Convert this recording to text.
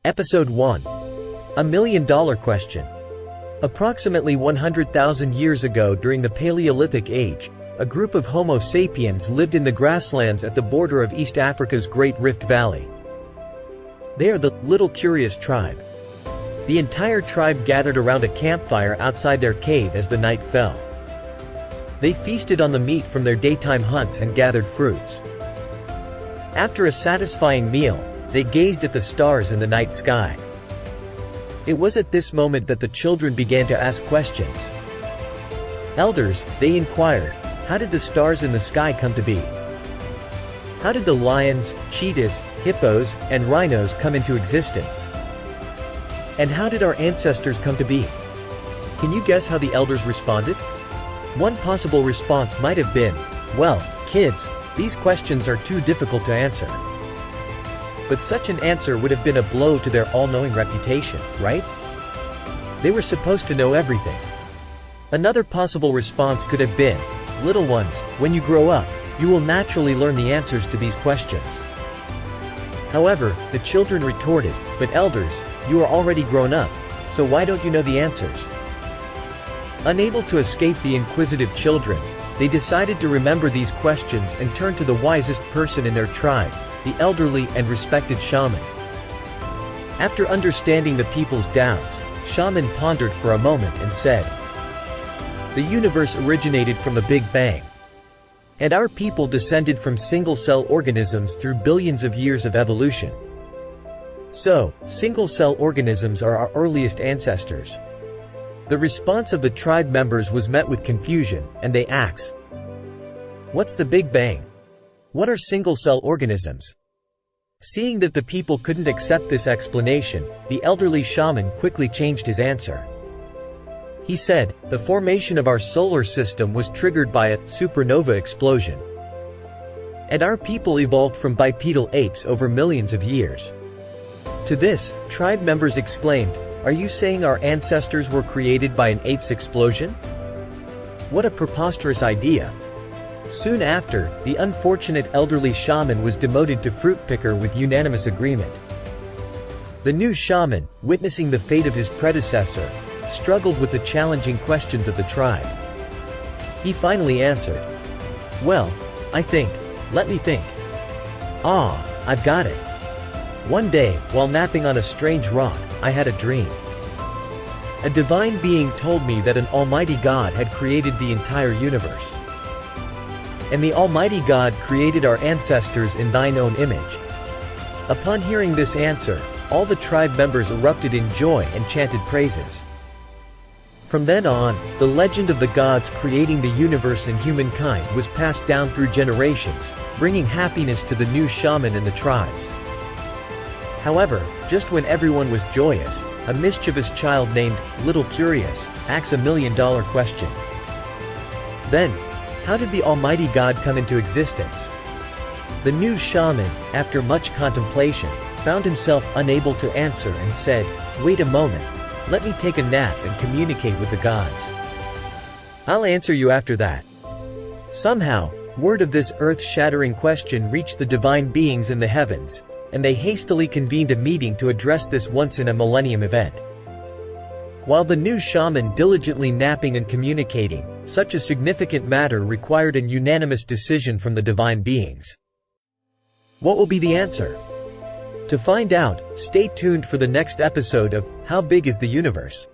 Episode 1. A $1,000,000 question. Approximately 100,000 years ago during the Paleolithic Age, a group of Homo sapiens lived in the grasslands at the border of East Africa's Great Rift Valley. They are the Little Curious tribe. The entire tribe gathered around a campfire outside their cave as the night fell. They feasted on the meat from their daytime hunts and gathered fruits. After a satisfying meal, they gazed at the stars in the night sky. It was at this moment that the children began to ask questions. Elders, they inquired, how did the stars in the sky come to be? How did the lions, cheetahs, hippos, and rhinos come into existence? And how did our ancestors come to be? Can you guess how the elders responded? One possible response might have been, well, kids, these questions are too difficult to answer. But such an answer would have been a blow to their all-knowing reputation, right? They were supposed to know everything. Another possible response could have been, little ones, when you grow up, you will naturally learn the answers to these questions. However, the children retorted, but elders, you are already grown up, so why don't you know the answers? Unable to escape the inquisitive children, they decided to remember these questions and turn to the wisest person in their tribe, the elderly and respected shaman. After understanding the people's doubts, shaman pondered for a moment and said, the universe originated from the Big Bang. And our people descended from single-cell organisms through billions of years of evolution. So, single-cell organisms are our earliest ancestors. The response of the tribe members was met with confusion, and they asked, what's the Big Bang? What are single-cell organisms? Seeing that the people couldn't accept this explanation, the elderly shaman quickly changed his answer. He said, the formation of our solar system was triggered by a supernova explosion. And our people evolved from bipedal apes over millions of years. To this, tribe members exclaimed, are you saying our ancestors were created by an ape's explosion? What a preposterous idea. Soon after, the unfortunate elderly shaman was demoted to fruit picker with unanimous agreement. The new shaman, witnessing the fate of his predecessor, struggled with the challenging questions of the tribe. He finally answered, well, let me think. I've got it. One day, while napping on a strange rock, I had a dream. A divine being told me that an almighty God had created the entire universe. And the Almighty God created our ancestors in thine own image. Upon hearing this answer, all the tribe members erupted in joy and chanted praises. From then on, the legend of the gods creating the universe and humankind was passed down through generations, bringing happiness to the new shaman and the tribes. However, just when everyone was joyous, a mischievous child named Little Curious asks a $1,000,000 question. Then, how did the Almighty God come into existence? The new shaman, after much contemplation, found himself unable to answer and said, wait a moment, let me take a nap and communicate with the gods. I'll answer you after that. Somehow, word of this earth-shattering question reached the divine beings in the heavens, and they hastily convened a meeting to address this once-in-a-millennium event. While the new shaman diligently napping and communicating, such a significant matter required an unanimous decision from the divine beings. What will be the answer? To find out, stay tuned for the next episode of How Big is the Universe?